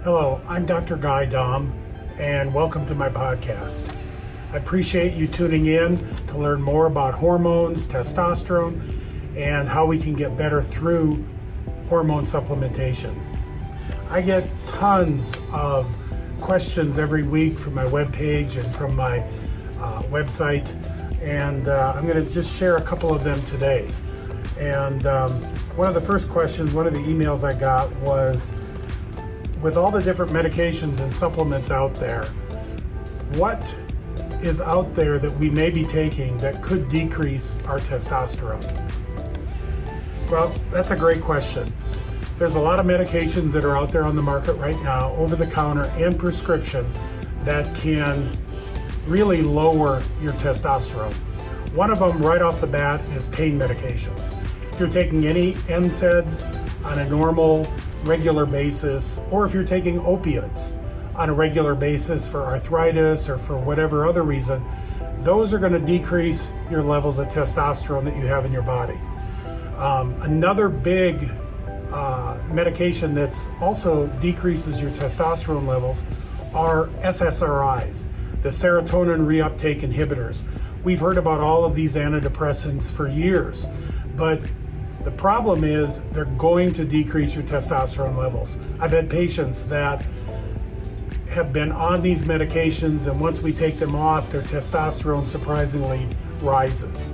Hello, I'm Dr. Guy Dom, and welcome to my podcast. I appreciate you tuning in to learn more about hormones, testosterone, and how we can get better through hormone supplementation. I get tons of questions every week from my webpage and from my website, and I'm going to just share a couple of them today. And one of the first questions, one of the emails I got was, with all the different medications and supplements out there, what is out there that we may be taking that could decrease our testosterone? Well, that's a great question. There's a lot of medications that are out there on the market right now, over the counter and prescription, that can really lower your testosterone. One of them right off the bat is pain medications. If you're taking any NSAIDs on a normal, regular basis, or if you're taking opiates on a regular basis for arthritis or for whatever other reason, those are going to decrease your levels of testosterone that you have in your body. Another big medication that's also decreases your testosterone levels are SSRIs, the serotonin reuptake inhibitors. We've heard about all of these antidepressants for years, but the problem is they're going to decrease your testosterone levels. I've had patients that have been on these medications, and once we take them off, their testosterone surprisingly rises.